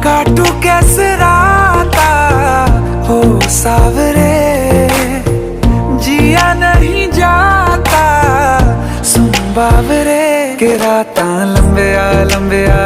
काटू कैसे राता हो सावरे, जिया नहीं जाता सुन बावरे के रातां लंबिया लंबिया